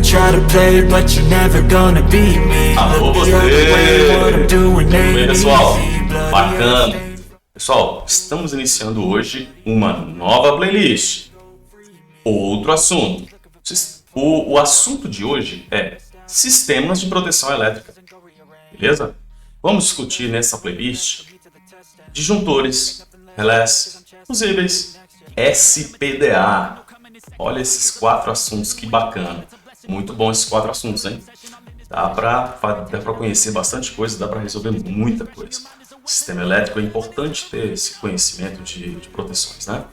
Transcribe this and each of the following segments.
try to play, but you're never gonna beat me. Alô você! Tudo bem, pessoal? Bacana! Pessoal, estamos iniciando hoje uma nova playlist. Outro assunto. O assunto de hoje é sistemas de proteção elétrica. Beleza? Vamos discutir nessa playlist disjuntores, relés, fusíveis, SPDA. Olha esses 4 assuntos, que bacana. Muito bom esses 4 assuntos, hein? Dá para conhecer bastante coisa, dá para resolver muita coisa. O sistema elétrico é importante ter esse conhecimento de proteções, né?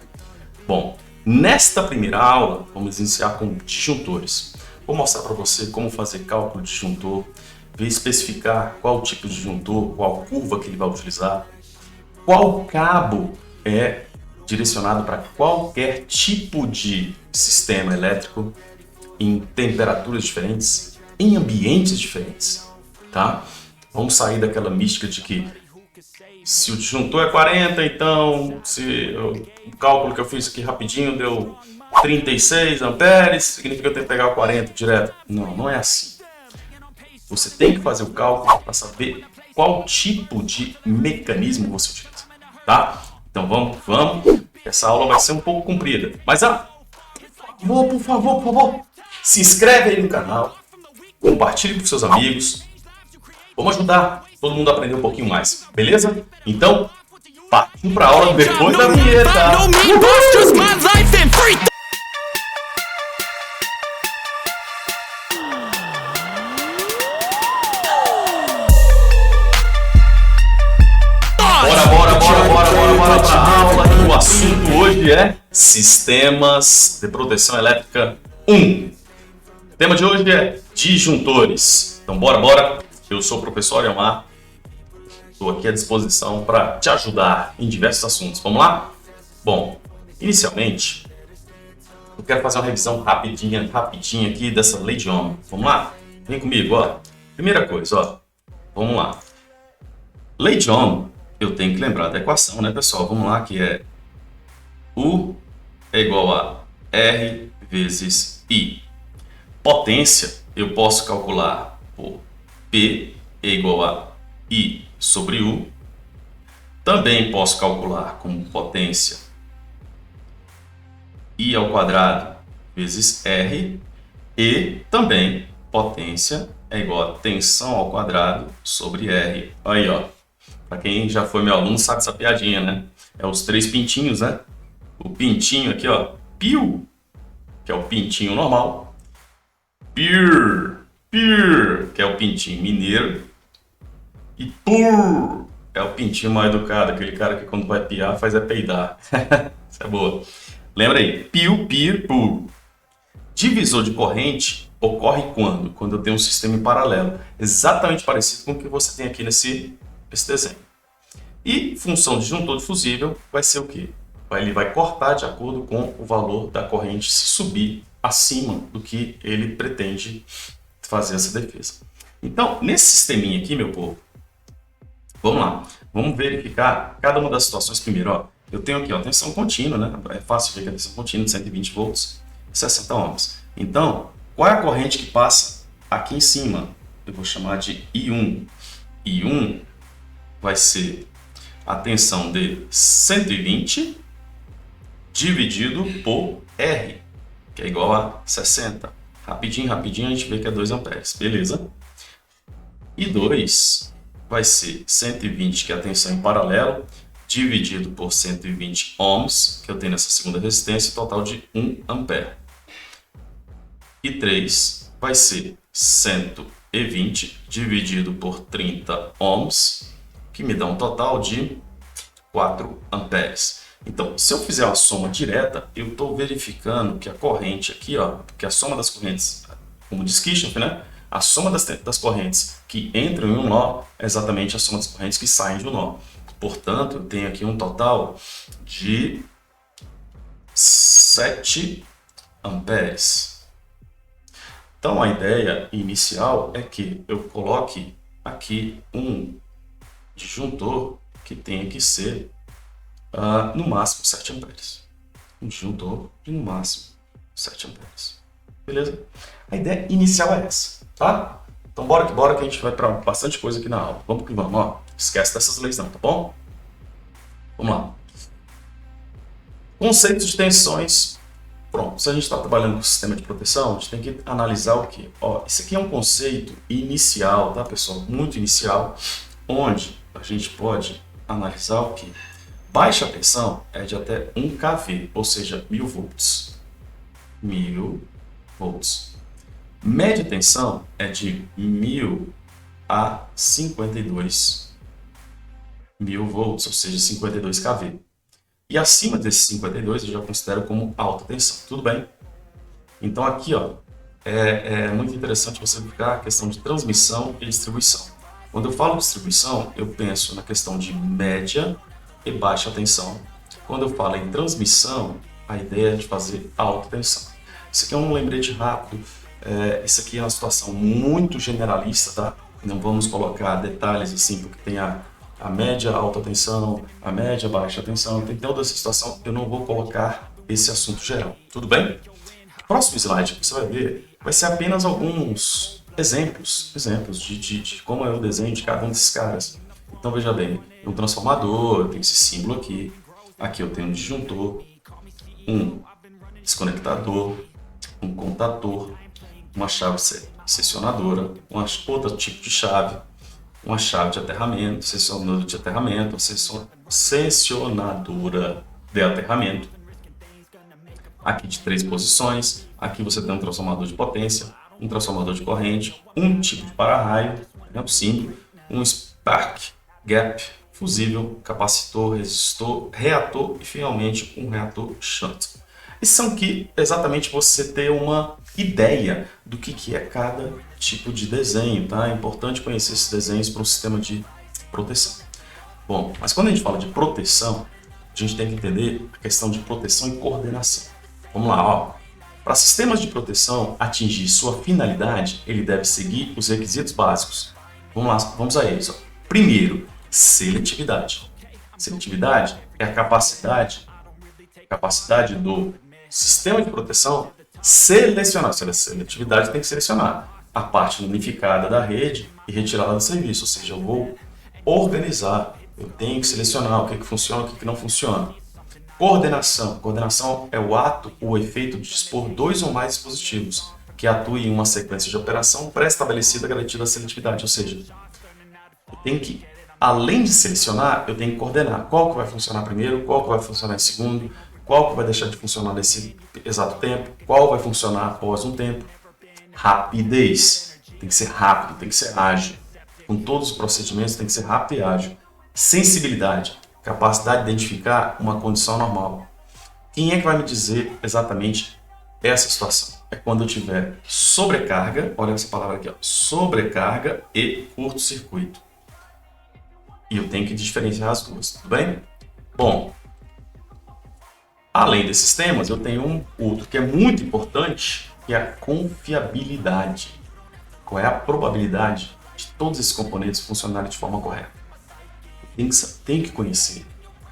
Bom, nesta primeira aula, vamos iniciar com disjuntores. Vou mostrar para você como fazer cálculo de disjuntor, especificar qual tipo de disjuntor, qual curva que ele vai utilizar, qual cabo é direcionado para qualquer tipo de sistema elétrico em temperaturas diferentes, em ambientes diferentes, tá? Vamos sair daquela mística de que se o disjuntor é 40, então o cálculo que eu fiz aqui rapidinho deu 36 amperes, significa que eu tenho que pegar o 40 direto. Não, não é assim. Você tem que fazer o cálculo para saber qual tipo de mecanismo você utiliza, tá? Então vamos. Essa aula vai ser um pouco comprida, mas por favor, se inscreve aí no canal, compartilhe com seus amigos. Vamos ajudar todo mundo a aprender um pouquinho mais, beleza? Então, partiu para a aula depois da vinheta. Bora para a aula. O assunto hoje é sistemas de proteção elétrica 1. O tema de hoje é disjuntores. Então bora. Eu sou o professor Elmar. Estou aqui à disposição para te ajudar em diversos assuntos. Vamos lá? Bom, inicialmente, eu quero fazer uma revisão rapidinha aqui dessa lei de Ohm. Vamos lá? Vem comigo, ó. Primeira coisa, ó. Vamos lá. Lei de Ohm, eu tenho que lembrar da equação, né, pessoal? Vamos lá, que é U é igual a R vezes I. Potência, eu posso calcular por P é igual a I sobre U. Também posso calcular como potência I ao quadrado vezes R. E também potência é igual a tensão ao quadrado sobre R. Aí, ó. Para quem já foi meu aluno sabe essa piadinha, né? É os 3 pintinhos, né? O pintinho aqui, ó. Piu, que é o pintinho normal. Pir, que é o pintinho mineiro. E pur, é o pintinho mal educado, aquele cara que quando vai piar faz peidar. Isso é boa. Lembra aí, piu, pir, pur. Divisor de corrente ocorre quando? Quando eu tenho um sistema em paralelo. Exatamente parecido com o que você tem aqui nesse desenho. E função de disjuntor difusível vai ser o quê? Ele vai cortar de acordo com o valor da corrente se subir acima do que ele pretende fazer essa defesa. Então, nesse sisteminha aqui, meu povo, vamos lá. Vamos verificar cada uma das situações primeiro. Ó, eu tenho aqui, ó, tensão contínua, né? É fácil ver que a tensão contínua de 120 volts, 60 ohms. Então, qual é a corrente que passa aqui em cima? Eu vou chamar de I1. I1 vai ser a tensão de 120 dividido por R, que é igual a 60. Rapidinho a gente vê que é 2 amperes, beleza? E 2 vai ser 120, que é a tensão em paralelo, dividido por 120 ohms, que eu tenho nessa segunda resistência, total de 1 ampere. E 3 vai ser 120 dividido por 30 ohms, que me dá um total de 4 amperes. Então, se eu fizer uma soma direta, eu estou verificando que a corrente aqui, ó, que a soma das correntes, como diz Kirchhoff, né? A soma das correntes que entram em um nó é exatamente a soma das correntes que saem de um nó. Portanto, eu tenho aqui um total de 7 amperes. Então, a ideia inicial é que eu coloque aqui um disjuntor que tenha que ser no máximo 7 amperes. Um disjuntor de no máximo 7 amperes. Beleza? A ideia inicial é essa, tá? Então bora que a gente vai para bastante coisa aqui na aula. Vamos que vamos, ó. Esquece dessas leis não, tá bom? Vamos lá. Conceitos de tensões. Pronto, se a gente está trabalhando com sistema de proteção, a gente tem que analisar o quê? Ó, isso aqui é um conceito inicial, tá, pessoal? Muito inicial, onde a gente pode analisar o quê? Baixa tensão é de até 1 kV, ou seja, 1000 volts. 1000 volts. Média tensão é de 1000 a 52 mil volts, ou seja, 52 kV. E acima desses 52 eu já considero como alta tensão, tudo bem? Então aqui, ó, é muito interessante você verificar a questão de transmissão e distribuição. Quando eu falo distribuição, eu penso na questão de média e baixa tensão. Quando eu falo em transmissão, a ideia é de fazer alta tensão. Isso aqui é um lembrete rápido, isso aqui é uma situação muito generalista, tá? Não vamos colocar detalhes assim, porque tem a média alta tensão, a média baixa tensão, tem toda essa situação, eu não vou colocar esse assunto geral, tudo bem? Próximo slide que você vai ver vai ser apenas alguns exemplos de como é o desenho de cada um desses caras. Então veja bem, um transformador, eu tenho esse símbolo aqui eu tenho um disjuntor, um desconectador, um contador, uma chave seccionadora, outro tipo de chave, uma chave de aterramento, seccionador de aterramento, seccionadora de aterramento. Aqui de 3 posições, aqui você tem um transformador de potência, um transformador de corrente, um tipo de para-raio, símbolo, um spark, gap, fusível, capacitor, resistor, reator e finalmente um reator shunt. Esses são aqui exatamente você ter uma ideia do que é cada tipo de desenho, tá? É importante conhecer esses desenhos para um sistema de proteção. Bom, mas quando a gente fala de proteção, a gente tem que entender a questão de proteção e coordenação. Vamos lá, ó. Para sistemas de proteção atingir sua finalidade, ele deve seguir os requisitos básicos. Vamos lá, vamos a eles. Ó. Primeiro, seletividade. Seletividade é a capacidade do sistema de proteção selecionar. A seletividade tem que selecionar a parte unificada da rede e retirá-la do serviço. Ou seja, eu vou organizar, eu tenho que selecionar o que funciona e o que não funciona. Coordenação. Coordenação é o ato ou o efeito de dispor 2 ou mais dispositivos que atuem em uma sequência de operação pré-estabelecida garantida a seletividade. Ou seja, eu tenho que, além de selecionar, eu tenho que coordenar qual que vai funcionar primeiro, qual que vai funcionar em segundo, qual que vai deixar de funcionar nesse exato tempo, qual vai funcionar após um tempo. Rapidez. Tem que ser rápido, tem que ser ágil. Com todos os procedimentos tem que ser rápido e ágil. Sensibilidade. Capacidade de identificar uma condição normal. Quem é que vai me dizer exatamente essa situação? É quando eu tiver sobrecarga, olha essa palavra aqui, ó, sobrecarga e curto-circuito. E eu tenho que diferenciar as duas, tudo bem? Bom, além desses temas, eu tenho um outro que é muito importante, que é a confiabilidade. Qual é a probabilidade de todos esses componentes funcionarem de forma correta? Tem que conhecer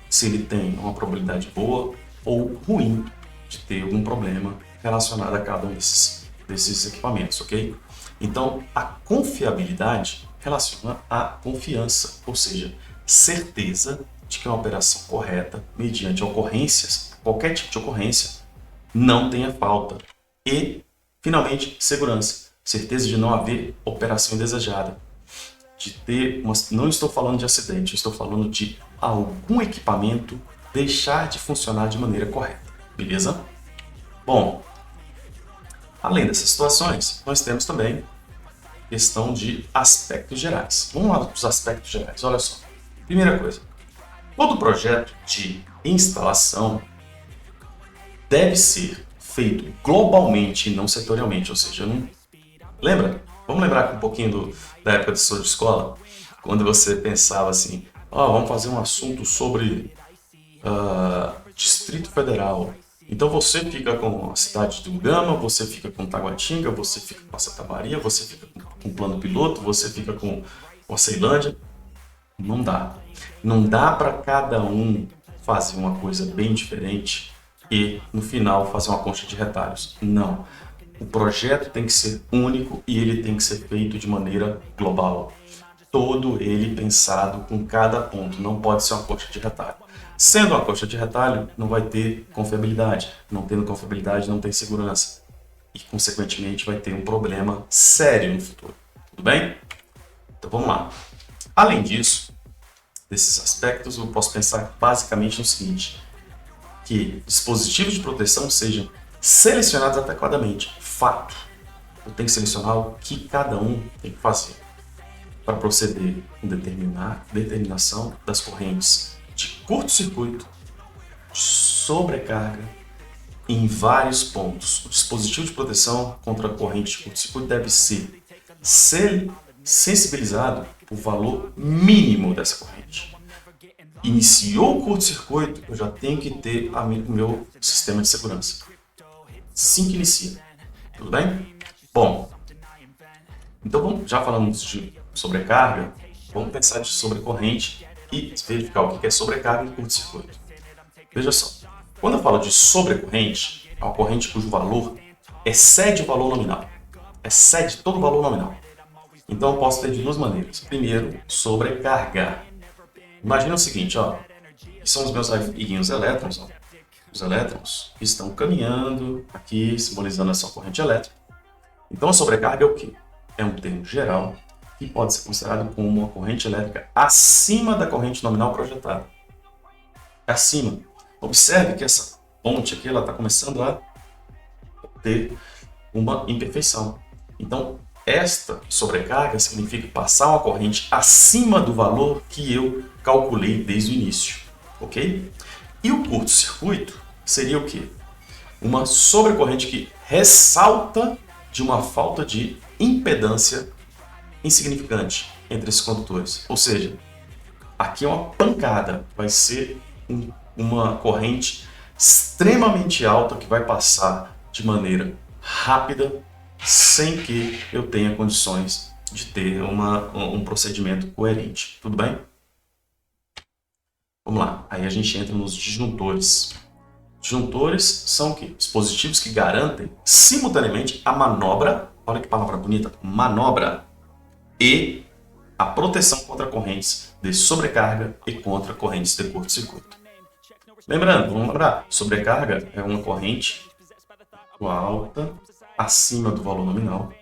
se ele tem uma probabilidade boa ou ruim de ter algum problema relacionado a cada um desses equipamentos, ok? Então, a confiabilidade relaciona à confiança, ou seja, certeza de que uma operação correta, mediante ocorrências, qualquer tipo de ocorrência, não tenha falta. E, finalmente, segurança, certeza de não haver operação indesejada. De ter não estou falando de acidente, estou falando de algum equipamento deixar de funcionar de maneira correta, beleza? Bom, além dessas situações, nós temos também questão de aspectos gerais. Vamos lá para os aspectos gerais, olha só. Primeira coisa, todo projeto de instalação deve ser feito globalmente e não setorialmente, ou seja, não... Lembra? Vamos lembrar um pouquinho da época de sua escola, quando você pensava assim, vamos fazer um assunto sobre Distrito Federal. Então você fica com a cidade do Gama, você fica com Taguatinga, você fica com a Santa Maria, você fica com o plano piloto, você fica com a Ceilândia. Não dá. Não dá para cada um fazer uma coisa bem diferente e no final fazer uma concha de retalhos. Não. O projeto tem que ser único e ele tem que ser feito de maneira global. Todo ele pensado com cada ponto, não pode ser uma coxa de retalho. Sendo uma coxa de retalho, não vai ter confiabilidade. Não tendo confiabilidade, não tem segurança. E, consequentemente, vai ter um problema sério no futuro. Tudo bem? Então, vamos lá. Além disso, desses aspectos, eu posso pensar basicamente no seguinte, que dispositivos de proteção sejam selecionados adequadamente. Fato. Eu tenho que selecionar o que cada um tem que fazer para proceder com determinação das correntes de curto-circuito, de sobrecarga, em vários pontos. O dispositivo de proteção contra a corrente de curto-circuito deve ser sensibilizado para o valor mínimo dessa corrente. Iniciou o curto-circuito, eu já tenho que ter o meu sistema de segurança. Assim que inicia. Tudo bem? Bom, então já falamos de sobrecarga, vamos pensar de sobrecorrente e verificar o que é sobrecarga e curto-circuito. Veja só, quando eu falo de sobrecorrente, é uma corrente cujo valor excede o valor nominal. Excede todo o valor nominal. Então eu posso ter de duas maneiras. Primeiro, sobrecarga. Imagina o seguinte, ó, que são os meus amiguinhos elétrons, ó. Os elétrons estão caminhando aqui, simbolizando essa corrente elétrica. Então a sobrecarga é o quê? É um termo geral que pode ser considerado como uma corrente elétrica acima da corrente nominal projetada. É acima. Observe que essa ponte aqui está começando a ter uma imperfeição. Então, esta sobrecarga significa passar uma corrente acima do valor que eu calculei desde o início. Ok? E o curto-circuito seria o quê? Uma sobrecorrente que ressalta de uma falta de impedância insignificante entre esses condutores. Ou seja, aqui é uma pancada, vai ser uma corrente extremamente alta que vai passar de maneira rápida, sem que eu tenha condições de ter um procedimento coerente. Tudo bem? Vamos lá. Aí a gente entra nos disjuntores. Disjuntores são o quê? Dispositivos que garantem simultaneamente a manobra, olha que palavra bonita, manobra, e a proteção contra correntes de sobrecarga e contra correntes de curto-circuito. Lembrando, vamos lembrar, sobrecarga é uma corrente alta, acima do valor nominal.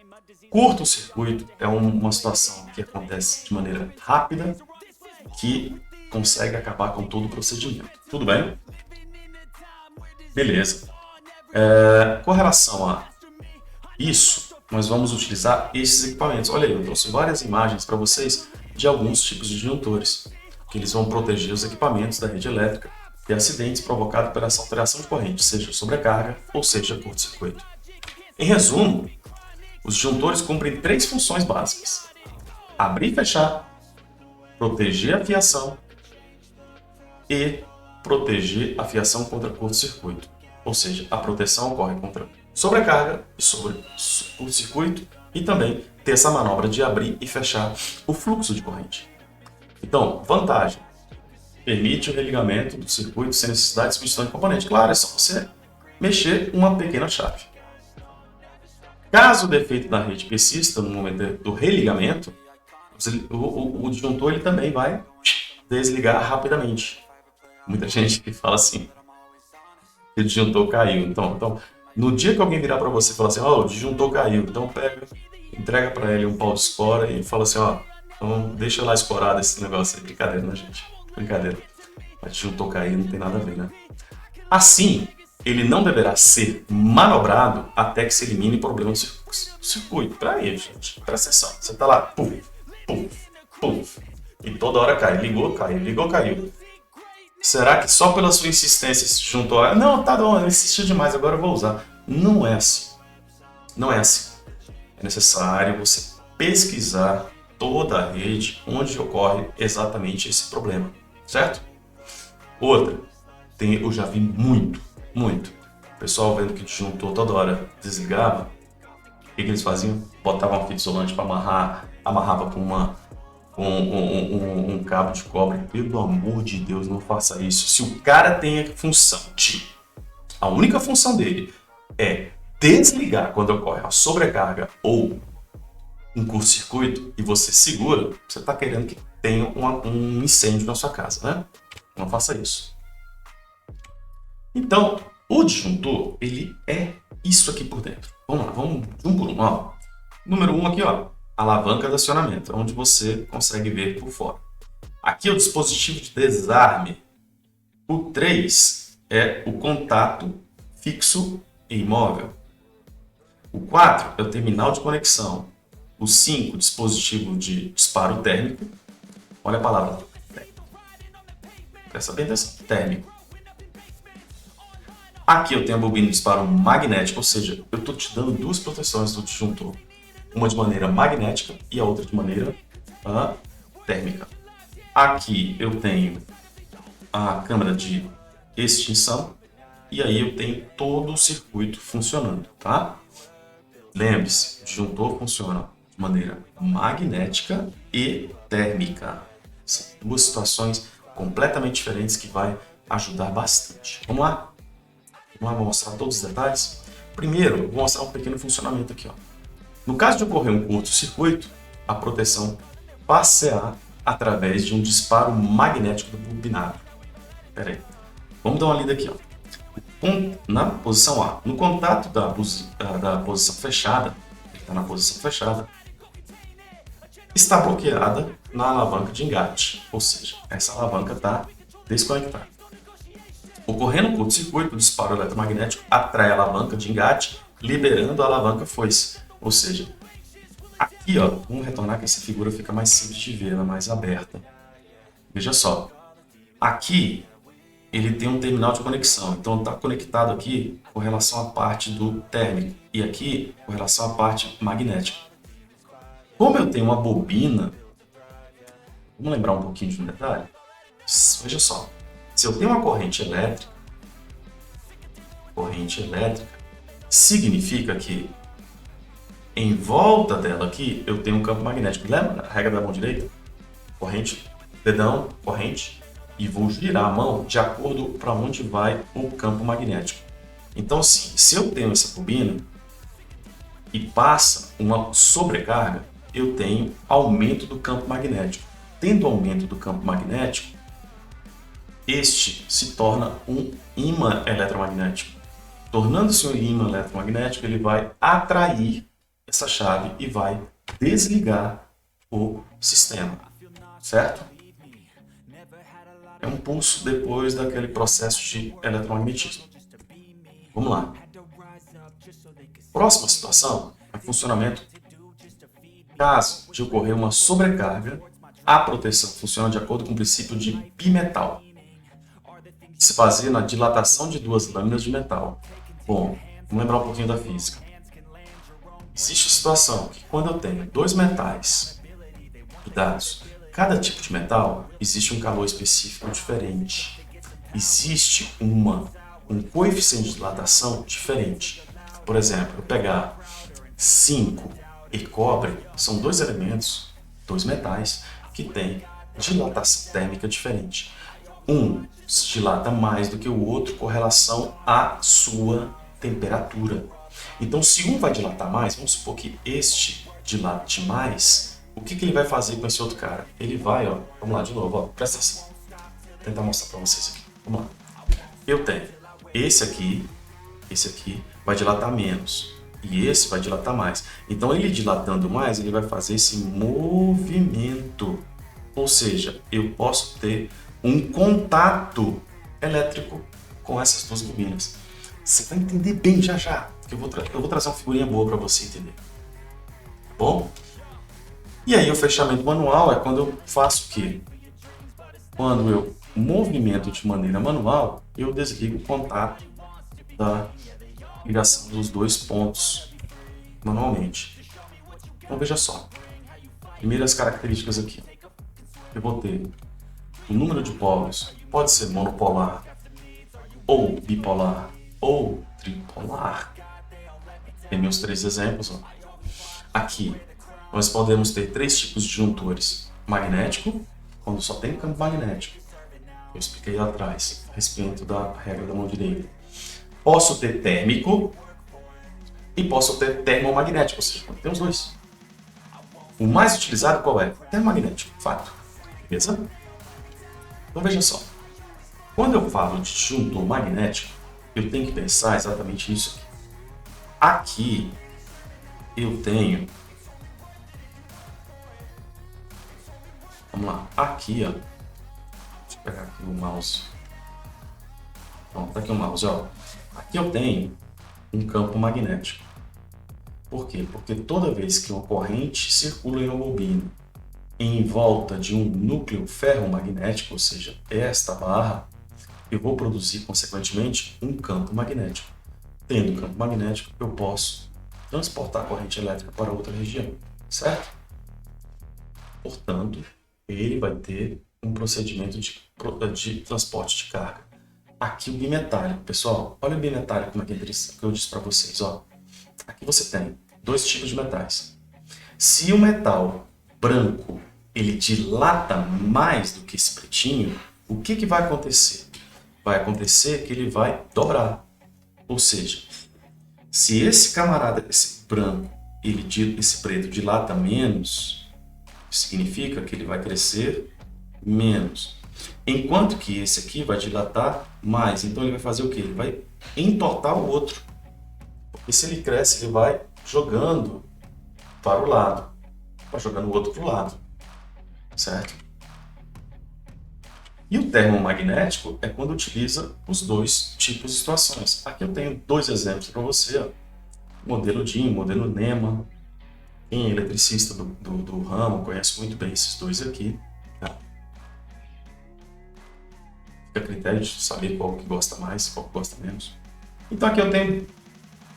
Curto-circuito é uma situação que acontece de maneira rápida, que consegue acabar com todo o procedimento. Tudo bem? Beleza. Com relação a isso, nós vamos utilizar esses equipamentos. Olha aí, eu trouxe várias imagens para vocês de alguns tipos de disjuntores, que eles vão proteger os equipamentos da rede elétrica de acidentes provocados por essa alteração de corrente, seja sobrecarga ou seja curto-circuito. Em resumo, os disjuntores cumprem três funções básicas: abrir e fechar, proteger a fiação e proteger a fiação contra curto-circuito. Ou seja, a proteção ocorre contra sobrecarga e sobre curto-circuito e também ter essa manobra de abrir e fechar o fluxo de corrente. Então, vantagem: permite o religamento do circuito sem necessidade de substituição de componente. Claro, é só você mexer uma pequena chave. Caso o defeito da rede persista no momento do religamento, o disjuntor ele também vai desligar rapidamente. Muita gente que fala assim, que o disjuntor caiu. Então, no dia que alguém virar para você e falar assim, o disjuntor caiu, então entrega para ele um pau de espora e fala assim, então deixa lá escorado esse negócio aí. Brincadeira, né, gente? Brincadeira. Mas disjuntor cair não tem nada a ver, né? Assim, ele não deverá ser manobrado até que se elimine o problema do circuito. Peraí, gente. Presta atenção. Você tá lá, pum, pum, pum. E toda hora cai. Ligou, caiu. Ligou, caiu. Será que só pela sua insistência se juntou a... Não, tá bom, eu insisti demais, agora eu vou usar. Não é assim. Não é assim. É necessário você pesquisar toda a rede onde ocorre exatamente esse problema. Certo? Outra. Eu já vi muito. O pessoal vendo que disjuntor toda hora desligava, o que eles faziam? Botavam uma fita isolante para amarrar, amarrava com um cabo de cobre. Pelo amor de Deus, não faça isso. Se o cara tem a função a única função dele é desligar quando ocorre uma sobrecarga ou um curto-circuito e você segura, você está querendo que tenha um incêndio na sua casa, né? Não faça isso. Então, o disjuntor, ele é isso aqui por dentro. Vamos lá, vamos um por um. Ó. Número 1 aqui, ó, alavanca de acionamento, onde você consegue ver por fora. Aqui é o dispositivo de desarme. O 3 é o contato fixo e imóvel. O 4 é o terminal de conexão. O 5, dispositivo de disparo térmico. Olha a palavra térmico. Presta bem atenção. Térmico. Aqui eu tenho a bobina de disparo magnético, ou seja, eu estou te dando duas proteções do disjuntor. Uma de maneira magnética e a outra de maneira térmica. Aqui eu tenho a câmara de extinção e aí eu tenho todo o circuito funcionando, tá? Lembre-se, o disjuntor funciona de maneira magnética e térmica. São duas situações completamente diferentes que vai ajudar bastante. Vamos lá? Vamos lá, vou mostrar todos os detalhes. Primeiro, eu vou mostrar um pequeno funcionamento aqui. Ó. No caso de ocorrer um curto-circuito, a proteção passear através de um disparo magnético do bobinado. Espera aí. Vamos dar uma lida aqui. Ó. Na posição A, no contato da posição fechada, está na posição fechada, está bloqueada na alavanca de engate, ou seja, essa alavanca está desconectada. Ocorrendo curto-circuito, o disparo eletromagnético atrai a alavanca de engate, liberando a alavanca foice, ou seja, aqui, ó, vamos retornar que essa figura fica mais simples de ver, ela é mais aberta. Veja só, aqui ele tem um terminal de conexão, então está conectado aqui com relação à parte do térmico e aqui com relação à parte magnética. Como eu tenho uma bobina, vamos lembrar um pouquinho de um detalhe? Veja só, se eu tenho uma corrente elétrica significa que em volta dela aqui eu tenho um campo magnético. Lembra a regra da mão direita? Corrente, dedão, corrente. E vou girar a mão de acordo para onde vai o campo magnético. Então, se eu tenho essa bobina e passa uma sobrecarga, eu tenho aumento do campo magnético. Tendo aumento do campo magnético, este se torna um ímã eletromagnético. Tornando-se um ímã eletromagnético, ele vai atrair essa chave e vai desligar o sistema, certo? É um pulso depois daquele processo de eletromagnetismo. Vamos lá. Próxima situação é o funcionamento. Caso de ocorrer uma sobrecarga, a proteção funciona de acordo com o princípio de bimetal, que se baseia na dilatação de duas lâminas de metal. Bom, vamos lembrar um pouquinho da física. Existe a situação que quando eu tenho dois metais ligados, cada tipo de metal existe um calor específico diferente. Existe um coeficiente de dilatação diferente. Por exemplo, eu pegar zinco e cobre, são dois elementos, dois metais, que têm dilatação térmica diferente. Um se dilata mais do que o outro com relação à sua temperatura. Então, se um vai dilatar mais, vamos supor que este dilate mais, o que ele vai fazer com esse outro cara? Ele vai, ó, vamos lá de novo, ó, presta atenção. Vou tentar mostrar para vocês aqui. Vamos lá. Eu tenho esse aqui vai dilatar menos e esse vai dilatar mais. Então, ele dilatando mais, ele vai fazer esse movimento. Ou seja, eu posso ter um contato elétrico com essas duas bobinas. Você vai entender bem já já, que eu vou trazer uma figurinha boa para você entender. Tá bom? E aí o fechamento manual é quando eu faço o quê? Quando eu movimento de maneira manual, eu desligo o contato da ligação dos dois pontos manualmente. Então veja só. Primeiras características aqui. Eu vou ter o número de polos, pode ser monopolar, ou bipolar, ou tripolar. Tem meus três exemplos. Ó. Aqui, nós podemos ter três tipos de disjuntores. Magnético, quando só tem campo magnético. Eu expliquei lá atrás, a respeito da regra da mão direita. Posso ter térmico, e posso ter termomagnético, ou seja, tem os dois. O mais utilizado qual é? Termomagnético, fato. Beleza? Então veja só. Quando eu falo de disjuntor magnético, eu tenho que pensar exatamente nisso aqui. Aqui eu tenho... Vamos lá. Aqui, ó. Deixa eu pegar aqui o mouse. Pronto, tá aqui o mouse, ó. Aqui eu tenho um campo magnético. Por quê? Porque toda vez que uma corrente circula em uma bobina em volta de um núcleo ferromagnético, ou seja, esta barra, eu vou produzir, consequentemente, um campo magnético. Tendo campo magnético, eu posso transportar a corrente elétrica para outra região, certo? Portanto, ele vai ter um procedimento de transporte de carga. Aqui o bimetálico, pessoal, olha o bimetálico como é que eu disse para vocês, ó. Aqui você tem dois tipos de metais. Se o metal branco ele dilata mais do que esse pretinho, o que vai acontecer? Vai acontecer que ele vai dobrar. Ou seja, se esse camarada, esse branco, esse preto dilata menos, significa que ele vai crescer menos. Enquanto que esse aqui vai dilatar mais. Então ele vai fazer o quê? Ele vai entortar o outro. Porque se ele cresce, ele vai jogando para o lado. Vai jogando o outro para o lado. Certo? E o termomagnético é quando utiliza os dois tipos de situações. Aqui eu tenho dois exemplos para você. Ó. Modelo DIN, modelo NEMA. Quem é eletricista do ramo conhece muito bem esses dois aqui. Tá? Fica a critério de saber qual que gosta mais, qual que gosta menos. Então aqui eu tenho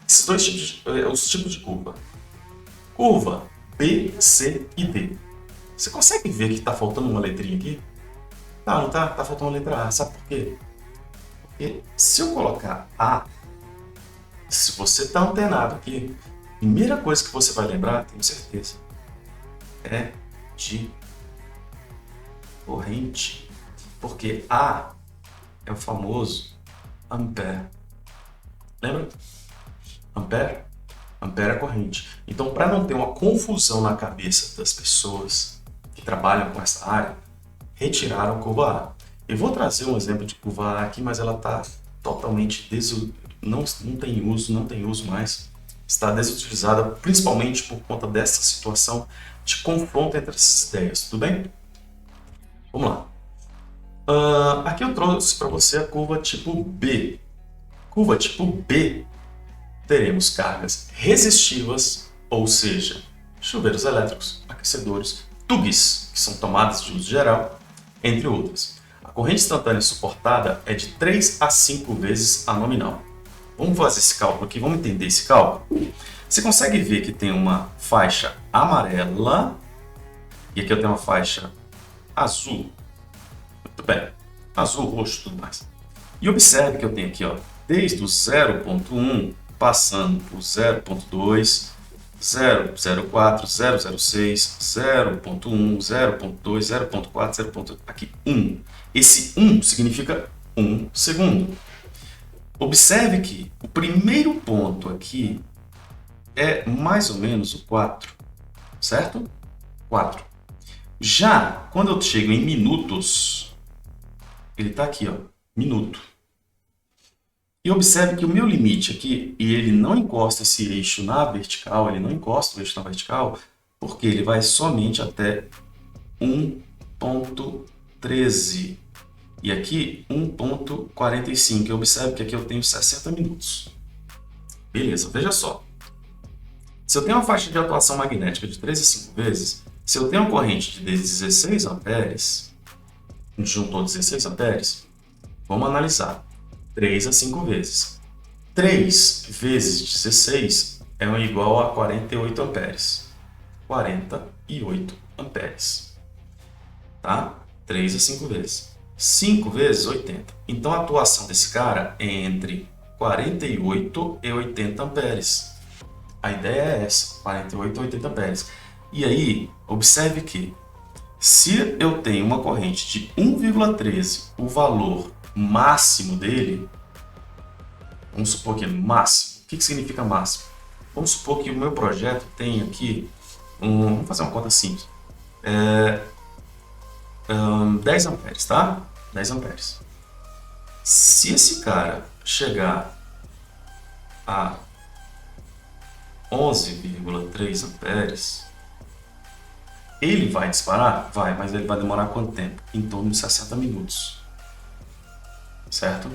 esses dois tipos, os tipos de curva. Curva B, C e D. Você consegue ver que está faltando uma letrinha aqui? Não tá. Está faltando uma letra A. Sabe por quê? Porque se eu colocar A, se você está antenado aqui, a primeira coisa que você vai lembrar, tenho certeza, é de corrente. Porque A é o famoso ampere. Lembra? Ampere? Ampere é corrente. Então, para não ter uma confusão na cabeça das pessoas que trabalham com essa área, retiraram a curva A. Eu vou trazer um exemplo de curva A aqui, mas ela está totalmente não tem uso mais. Está desutilizada, principalmente por conta dessa situação de confronto entre essas ideias. Tudo bem? Vamos lá. Aqui eu trouxe para você a curva tipo B. Curva tipo B, teremos cargas resistivas, ou seja, chuveiros elétricos, aquecedores, tugs, que são tomadas de uso geral, entre outras. A corrente instantânea suportada é de 3 a 5 vezes a nominal. Vamos fazer esse cálculo aqui, vamos entender esse cálculo? Você consegue ver que tem uma faixa amarela e aqui eu tenho uma faixa azul. Muito bem, azul, roxo, tudo mais. E observe que eu tenho aqui, ó, desde o 0.1 passando por 0.2, 0.04, 0.06, 0.1, 0.2, 0.4, 0. Aqui 1. Esse 1 significa 1 segundo. Observe que o primeiro ponto aqui é mais ou menos o 4, certo? 4. Já quando eu chego em minutos, ele está aqui, ó, minuto. E observe que o meu limite aqui, e ele não encosta esse eixo na vertical, ele não encosta o eixo na vertical, porque ele vai somente até 1.13. E aqui 1.45. Observe que aqui eu tenho 60 minutos. Beleza, veja só. Se eu tenho uma faixa de atuação magnética de 3 a 5 vezes, se eu tenho uma corrente de 16 amperes, um disjuntor de 16 amperes, vamos analisar. 3 a 5 vezes. 3 vezes 16 é igual a 48 amperes. 48 amperes. Tá? 3 a 5 vezes. 5 vezes 80. Então a atuação desse cara é entre 48 e 80 amperes. A ideia é essa, 48 a 80 amperes. E aí, observe que se eu tenho uma corrente de 1,13, o valor máximo dele, vamos supor que é máximo. O que significa máximo? Vamos supor que o meu projeto tem aqui, vamos fazer uma conta simples, 10 amperes, tá? 10 amperes. Se esse cara chegar a 11,3 amperes, ele vai disparar? Vai, mas ele vai demorar quanto tempo? Em torno de 60 minutos. Certo?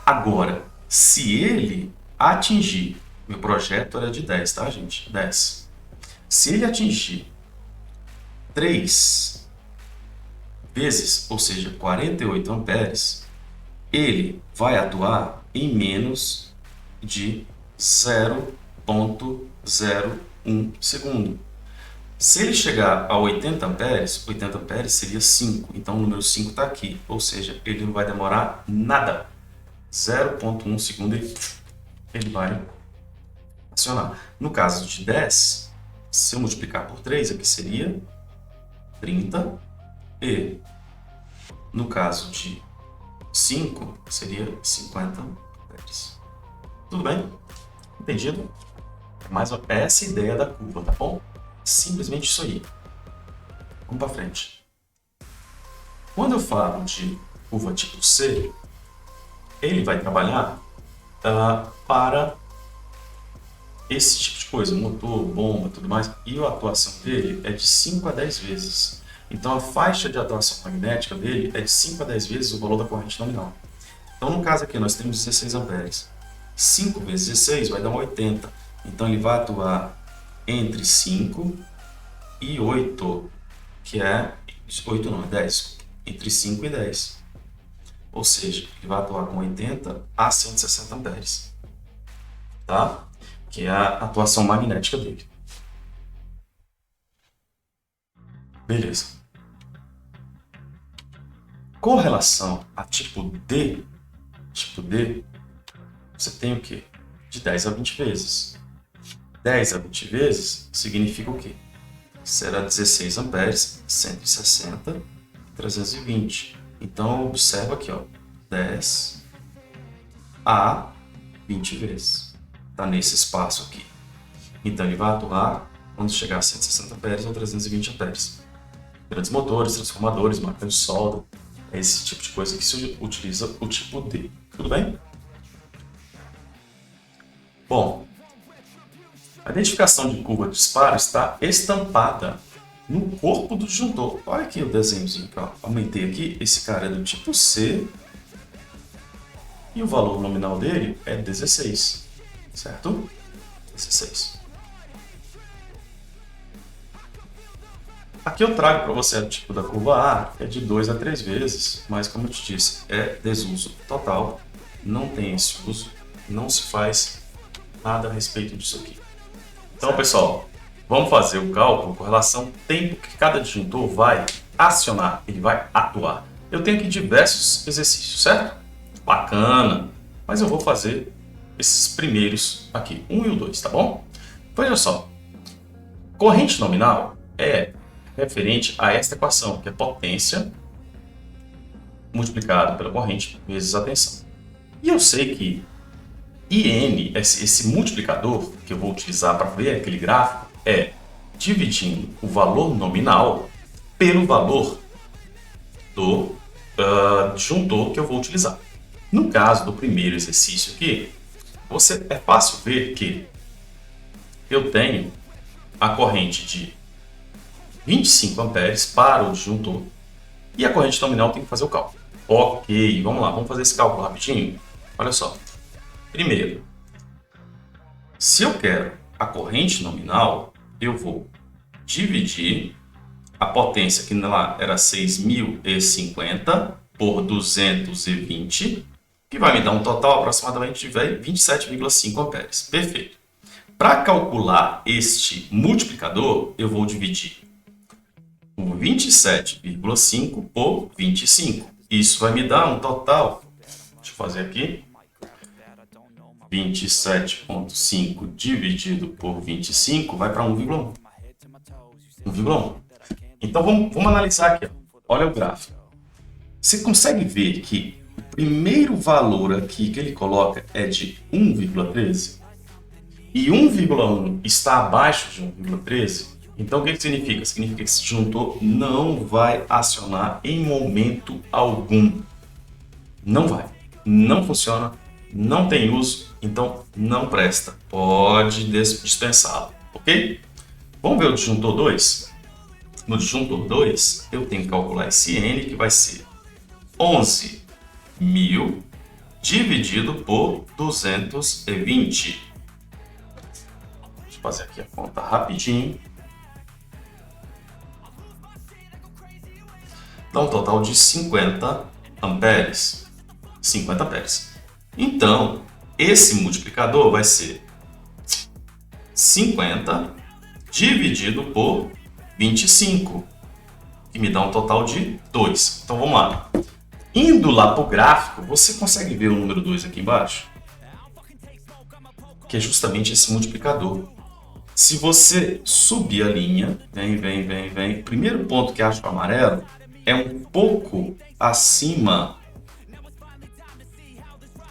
Agora, se ele atingir, meu projeto era de 10, tá, gente? 10. Se ele atingir 3 vezes, ou seja, 48 amperes, ele vai atuar em menos de 0,01 segundo. Se ele chegar a 80 amperes seria 5, então o número 5 está aqui, ou seja, ele não vai demorar nada. 0,1 segundo ele vai acionar. No caso de 10, se eu multiplicar por 3, aqui seria 30, e no caso de 5, seria 50 amperes. Tudo bem? Entendido? Mas essa é a ideia da curva, tá bom? Simplesmente isso aí. Vamos para frente. Quando eu falo de curva tipo C, ele vai trabalhar para esse tipo de coisa, motor, bomba, tudo mais, e a atuação dele é de 5 a 10 vezes. Então a faixa de atuação magnética dele é de 5 a 10 vezes o valor da corrente nominal. Então no caso aqui nós temos 16 amperes. 5 vezes 16 vai dar 80. Então ele vai atuar entre 5 e 8, que é 8 não, é 10, entre 5 e 10. Ou seja, ele vai atuar com 80 a 160 amperes, tá? Que é a atuação magnética dele. Beleza. Com relação a tipo D, você tem o quê? De 10 a 20 vezes. 10 a 20 vezes significa o quê? Será 16 amperes, 160, 320. Então, observa aqui, ó, 10 a 20 vezes. Está nesse espaço aqui. Então, ele vai atuar quando chegar a 160 amperes ou 320 amperes. Grandes motores, transformadores, máquinas de solda, é esse tipo de coisa que se utiliza o tipo D. Tudo bem? Bom, a identificação de curva de disparo está estampada no corpo do disjuntor. Olha aqui o desenhozinho que eu aumentei aqui. Esse cara é do tipo C e o valor nominal dele é 16, certo? 16. Aqui eu trago para você o tipo da curva A, que é de 2 a 3 vezes, mas como eu te disse, é desuso total, não tem esse uso, não se faz nada a respeito disso aqui. Então, pessoal, vamos fazer o cálculo com relação ao tempo que cada disjuntor vai acionar, ele vai atuar. Eu tenho aqui diversos exercícios, certo? Bacana, mas eu vou fazer esses primeiros aqui, 1 e o 2, tá bom? Veja só, corrente nominal é referente a esta equação, que é potência multiplicado pela corrente vezes a tensão. E eu sei que IN, esse multiplicador que eu vou utilizar para ver aquele gráfico, é dividindo o valor nominal pelo valor do disjuntor que eu vou utilizar. No caso do primeiro exercício aqui, é fácil ver que eu tenho a corrente de 25 amperes para o disjuntor e a corrente nominal tem que fazer o cálculo. Ok, vamos lá, vamos fazer esse cálculo rapidinho. Olha só. Primeiro, se eu quero a corrente nominal, eu vou dividir a potência, que lá era 6.050, por 220, que vai me dar um total aproximadamente de 27,5 amperes. Perfeito. Para calcular este multiplicador, eu vou dividir o 27,5 por 25. Isso vai me dar um total, deixa eu fazer aqui, 27,5 dividido por 25 vai para 1,1. 1,1. Então vamos analisar aqui. Olha o gráfico. Você consegue ver que o primeiro valor aqui que ele coloca é de 1,13? e 1,1 está abaixo de 1,13, então o que significa? Significa que esse disjuntor não vai acionar em momento algum. Não vai. Não funciona, não tem uso, então não presta. Pode dispensá-lo, ok? Vamos ver o disjuntor 2? No disjuntor 2, eu tenho que calcular esse n, que vai ser 11.000 dividido por 220. Deixa eu fazer aqui a conta rapidinho. Dá um total de 50 amperes. 50 amperes. Então, esse multiplicador vai ser 50 dividido por 25, que me dá um total de 2. Então, vamos lá. Indo lá para o gráfico, você consegue ver o número 2 aqui embaixo? Que é justamente esse multiplicador. Se você subir a linha, vem, o primeiro ponto que acho amarelo é um pouco acima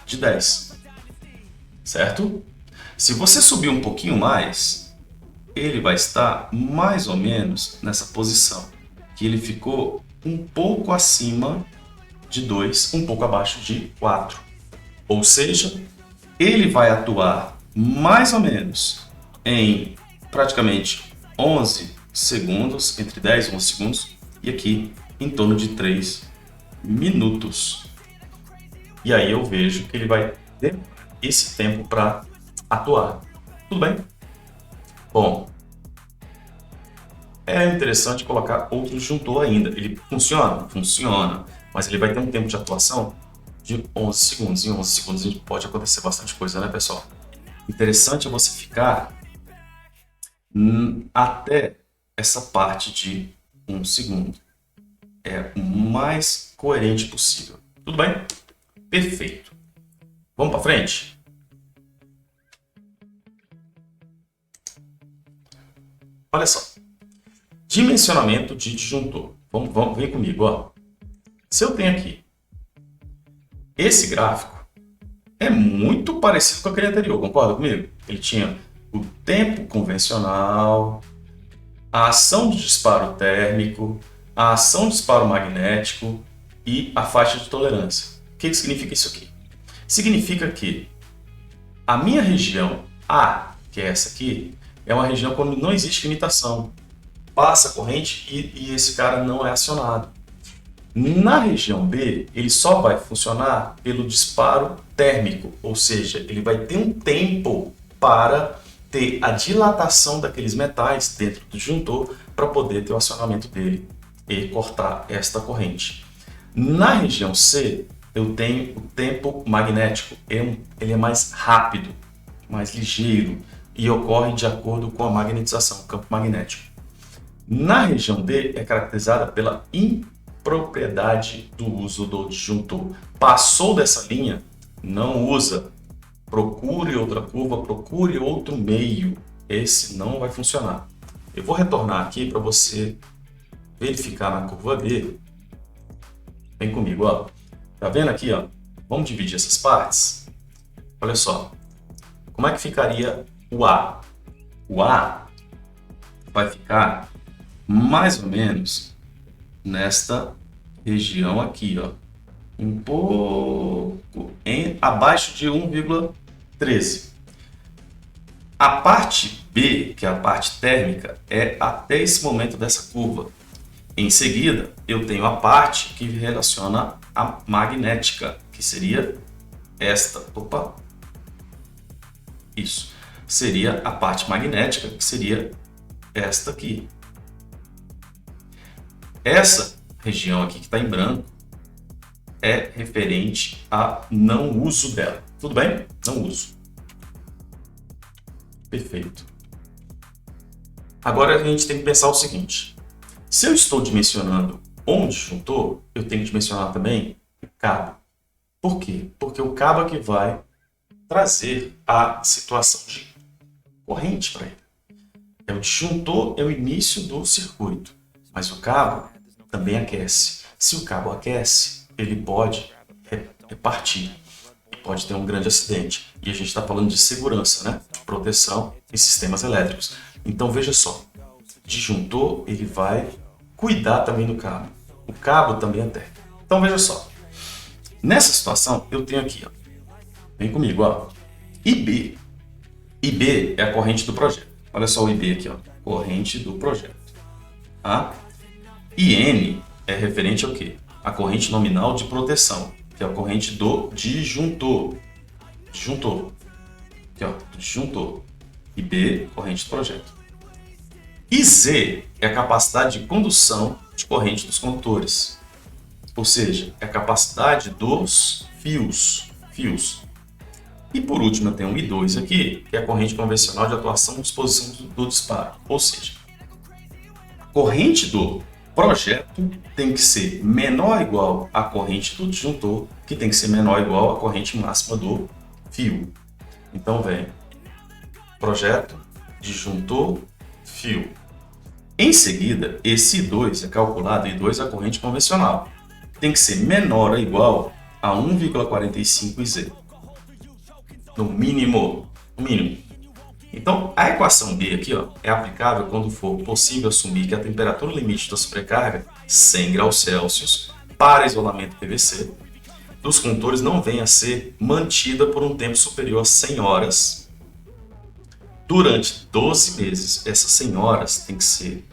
de 10, certo? Se você subir um pouquinho mais, ele vai estar mais ou menos nessa posição, que ele ficou um pouco acima de 2, um pouco abaixo de 4. Ou seja, ele vai atuar mais ou menos em praticamente 11 segundos, entre 10 e 11 segundos, e aqui em torno de 3 minutos. E aí eu vejo que ele vai ter esse tempo para atuar. Tudo bem? Bom, é interessante colocar outro disjuntor ainda. Ele funciona? Funciona. Mas ele vai ter um tempo de atuação de 11 segundos. Em 11 segundos pode acontecer bastante coisa, né, pessoal? Interessante é você ficar até essa parte de 1 segundo. É o mais coerente possível. Tudo bem? Perfeito. Vamos para frente? Olha só. Dimensionamento de disjuntor. Vamos vem comigo, ó. Se eu tenho aqui esse gráfico, é muito parecido com aquele anterior, concorda comigo? Ele tinha o tempo convencional, a ação de disparo térmico, a ação de disparo magnético e a faixa de tolerância. O que significa isso aqui? Significa que a minha região A, que é essa aqui, é uma região quando não existe limitação. Passa a corrente e esse cara não é acionado. Na região B, ele só vai funcionar pelo disparo térmico, ou seja, ele vai ter um tempo para ter a dilatação daqueles metais dentro do disjuntor para poder ter o acionamento dele e cortar esta corrente. Na região C, eu tenho o tempo magnético, ele é mais rápido, mais ligeiro e ocorre de acordo com a magnetização, o campo magnético. Na região D, é caracterizada pela impropriedade do uso do disjuntor. Passou dessa linha, não usa. Procure outra curva, procure outro meio. Esse não vai funcionar. Eu vou retornar aqui para você verificar na curva B. Vem comigo, ó. Tá vendo aqui, ó? Vamos dividir essas partes. Olha só. Como é que ficaria o A? O A vai ficar mais ou menos nesta região aqui, ó, um pouco abaixo de 1,13. A parte B, que é a parte térmica, é até esse momento dessa curva. Em seguida, eu tenho a parte que relaciona a magnética, que seria esta. Opa! Isso. Seria a parte magnética, que seria esta aqui. Essa região aqui que está em branco é referente a não uso dela. Tudo bem? Não uso. Perfeito. Agora a gente tem que pensar o seguinte. Se eu estou dimensionando um disjuntor, eu tenho que dimensionar também o cabo. Por quê? Porque o cabo é que vai trazer a situação de corrente para ele. É o disjuntor, é o início do circuito, mas o cabo também aquece. Se o cabo aquece, ele pode repartir. pode ter um grande acidente. E a gente está falando de segurança, né? De proteção em sistemas elétricos. Então veja só, disjuntor ele vai cuidar também do cabo. O cabo também é técnico. Então veja só, nessa situação eu tenho aqui, ó, vem comigo, ó, IB. IB é a corrente do projeto. Olha só o IB aqui, ó, corrente do projeto. Tá? IN é referente ao quê? A corrente nominal de proteção, que é a corrente do disjuntor. Disjuntor. Aqui, ó, disjuntor. IB, corrente do projeto. IZ é a capacidade de condução de corrente dos condutores. Ou seja, é a capacidade dos fios. E por último, eu tenho um I2 aqui, que é a corrente convencional de atuação e disposição do disparo. Ou seja, a corrente do projeto tem que ser menor ou igual à corrente do disjuntor, que tem que ser menor ou igual à corrente máxima do fio. Então vem projeto, disjuntor, fio. Em seguida, esse I2 é calculado, I2 é a corrente convencional. Tem que ser menor ou igual a 1,45 IZ. No mínimo. Então, a equação B aqui, ó, é aplicável quando for possível assumir que a temperatura limite da sobrecarga, 100 graus Celsius, para isolamento PVC, dos condutores não venha a ser mantida por um tempo superior a 100 horas durante 12 meses. Essas 100 horas tem que ser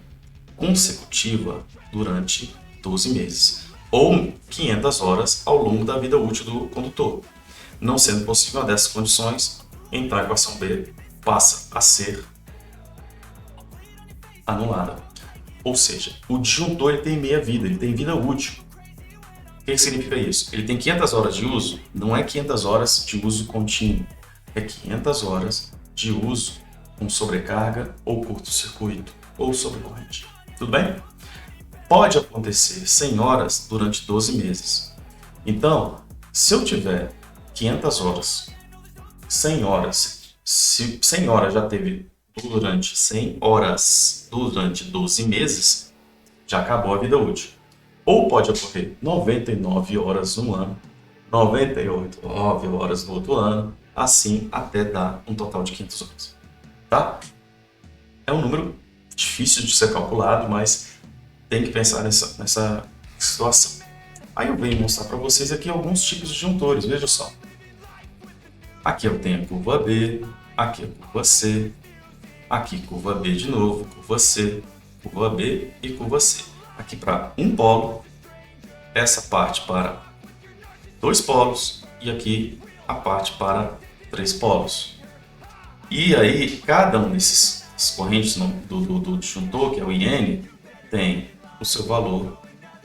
consecutiva durante 12 meses, ou 500 horas ao longo da vida útil do condutor. Não sendo possível uma dessas condições, então a equação B passa a ser anulada. Ou seja, o disjuntor ele tem meia vida, ele tem vida útil. O que significa isso? Ele tem 500 horas de uso, não é 500 horas de uso contínuo, é 500 horas de uso com sobrecarga ou curto-circuito ou sobrecorrente. Tudo bem? Pode acontecer 100 horas durante 12 meses. Então, se eu tiver 500 horas, 100 horas, se 100 horas já teve durante 100 horas durante 12 meses, já acabou a vida útil. Ou pode ocorrer 99 horas no ano, 98 horas no outro ano, assim até dar um total de 500 horas. Tá? É um número difícil de ser calculado, mas tem que pensar nessa situação. Aí eu venho mostrar para vocês aqui alguns tipos de disjuntores, veja só. Aqui eu tenho a curva B, aqui a curva C, aqui curva B de novo, curva C, curva B e curva C. Aqui para um polo, essa parte para 2 polos e aqui a parte para 3 polos. E aí cada um desses correntes do disjuntor, que é o IN, tem o seu valor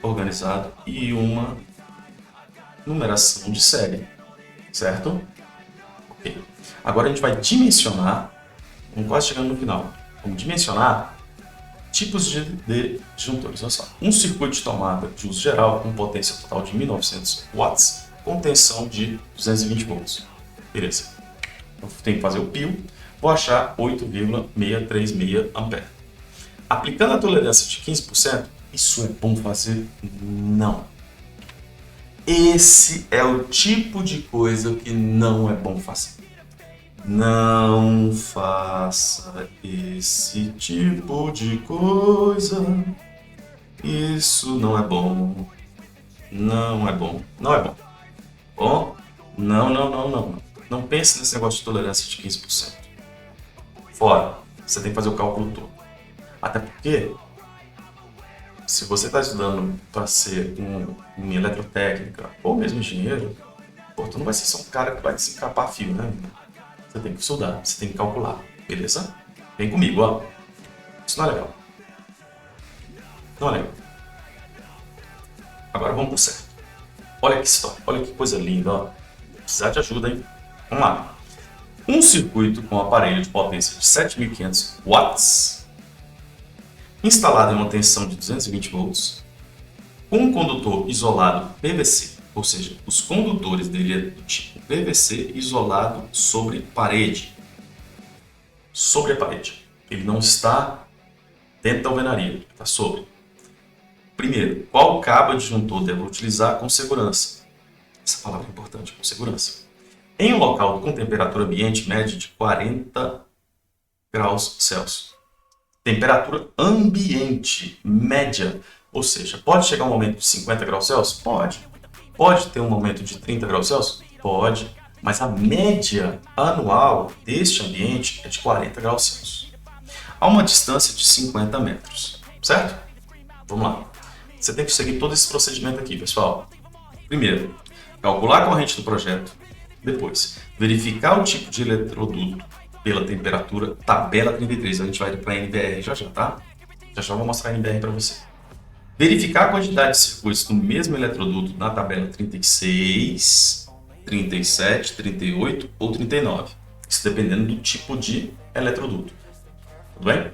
organizado e uma numeração de série, certo? Ok. Agora a gente vai dimensionar, vamos quase chegando no final, vamos dimensionar tipos de disjuntores. Olha só, um circuito de tomada de uso geral com potência total de 1900 watts com tensão de 220 volts. Beleza. Eu tenho que fazer o pio, vou achar 8,636 ampere. Aplicando a tolerância de 15%, isso é bom fazer? Não. Esse é o tipo de coisa que não é bom fazer. Não faça esse tipo de coisa. Isso não é bom. Não é bom. Não é bom. Bom? Não. Não pense nesse negócio de tolerância de 15%. Fora. Você tem que fazer o cálculo todo. Até porque, se você está estudando para ser um eletrotécnica ou mesmo engenheiro, pô, tu não vai ser só um cara que vai desencapar fio, né? Você tem que estudar, você tem que calcular, beleza? Vem comigo, ó. Isso não é legal. Não é legal. Agora vamos pro certo. Olha que história, olha que coisa linda, ó. Vou precisar de ajuda, hein? Vamos lá. Um circuito com aparelho de potência de 7.500 watts, instalado em uma tensão de 220 volts, com um condutor isolado PVC, ou seja, os condutores dele é do tipo PVC isolado sobre parede. Sobre a parede. Ele não está dentro da alvenaria, ele está sobre. Primeiro, qual cabo disjuntor devo utilizar com segurança? Essa palavra é importante, com segurança. em um local com temperatura ambiente média de 40 graus Celsius. Temperatura ambiente média, ou seja, pode chegar um momento de 50 graus Celsius? Pode. Pode ter um momento de 30 graus Celsius? Pode. Mas a média anual deste ambiente é de 40 graus Celsius. A uma distância de 50 metros, certo? Vamos lá. Você tem que seguir todo esse procedimento aqui, pessoal. Primeiro, calcular a corrente do projeto. Depois, verificar o tipo de eletroduto pela temperatura, tabela 33. A gente vai para a NBR já, tá? Já vou mostrar a NBR para você. Verificar a quantidade de circuitos do mesmo eletroduto na tabela 36, 37, 38 ou 39. Isso dependendo do tipo de eletroduto. Tudo bem?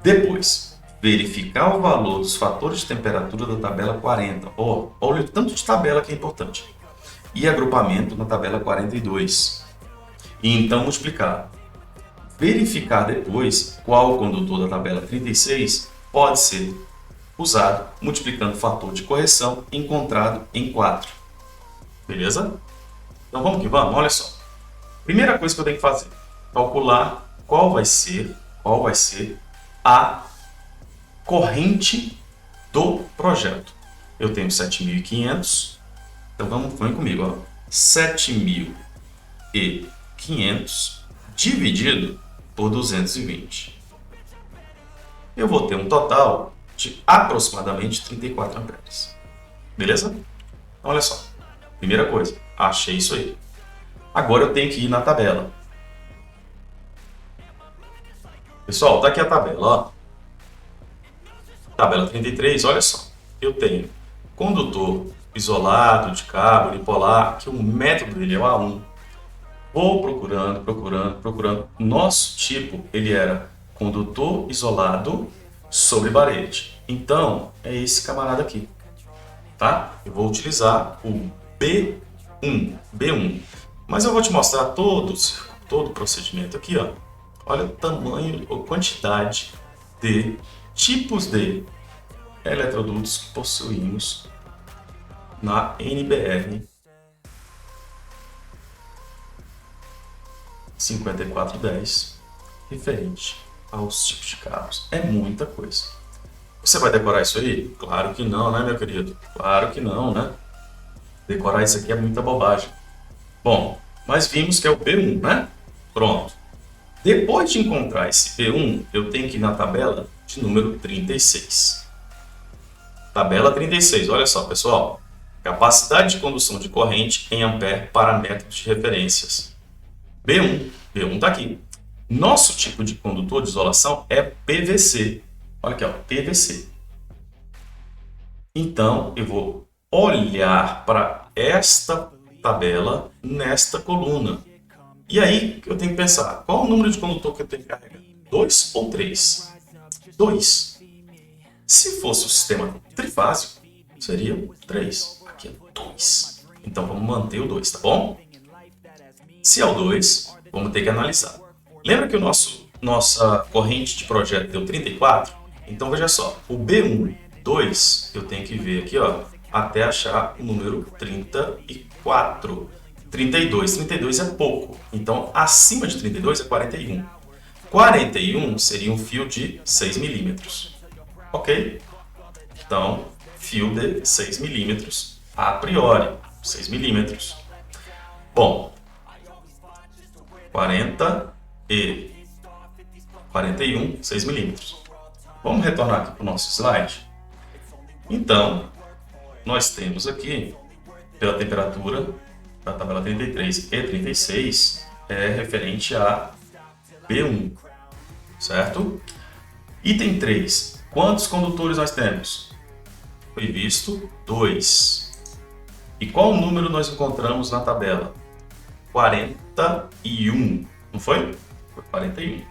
Depois, verificar o valor dos fatores de temperatura da tabela 40. Olha o tanto de tabela que é importante. E agrupamento na tabela 42. E então multiplicar. Verificar depois qual condutor da tabela 36 pode ser usado multiplicando o fator de correção encontrado em 4. Beleza? Então vamos que vamos, olha só. Primeira coisa que eu tenho que fazer, calcular qual vai ser a corrente do projeto. Eu tenho 7.500, então vem comigo, ó. 7.500 dividido por 220. Eu vou ter um total de aproximadamente 34 amperes. Beleza? Então, olha só. Primeira coisa, achei isso aí. Agora eu tenho que ir na tabela. Pessoal, tá aqui a tabela, ó. Tabela 33, olha só. Eu tenho condutor isolado de cabo unipolar, que o método dele é o A1. Vou procurando. Nosso tipo, ele era condutor isolado sobre parede. Então, é esse camarada aqui, tá? Eu vou utilizar o B1. Mas eu vou te mostrar todo o procedimento aqui, ó. Olha o tamanho ou quantidade de tipos de eletrodutos que possuímos na NBR 5410 referente aos tipos de cabos. É muita coisa. Você vai decorar isso aí? Claro que não, né, meu querido? Claro que não, né? Decorar isso aqui é muita bobagem. Bom, mas vimos que é o B1, né? Pronto. Depois de encontrar esse B1, eu tenho que ir na tabela de número 36. Tabela 36, olha só, pessoal. Capacidade de condução de corrente em ampere para métodos de referências. B1 está aqui. Nosso tipo de condutor de isolação é PVC. Olha aqui, ó, PVC. Então, eu vou olhar para esta tabela nesta coluna. E aí, eu tenho que pensar, qual o número de condutor que eu tenho que carregar? 2 ou 3? 2. Se fosse o sistema trifásico, seria 3. Aqui é 2. Então, vamos manter o 2, tá bom? Se é o 2, vamos ter que analisar. Lembra que nossa corrente de projeto deu 34? Então, veja só, o B1, 2, eu tenho que ver aqui, ó, até achar o número 34. 32 é pouco, então acima de 32 é 41. 41 seria um fio de 6 milímetros, ok? Então, fio de 6 milímetros, a priori, 6 milímetros. Bom, 40 e 41, 6 milímetros. Vamos retornar aqui para o nosso slide. Então, nós temos aqui, pela temperatura da tabela 33 e 36, é referente a B1, certo? Item 3. Quantos condutores nós temos? Foi visto 2. E qual número nós encontramos na tabela? 41, não foi? Foi 41.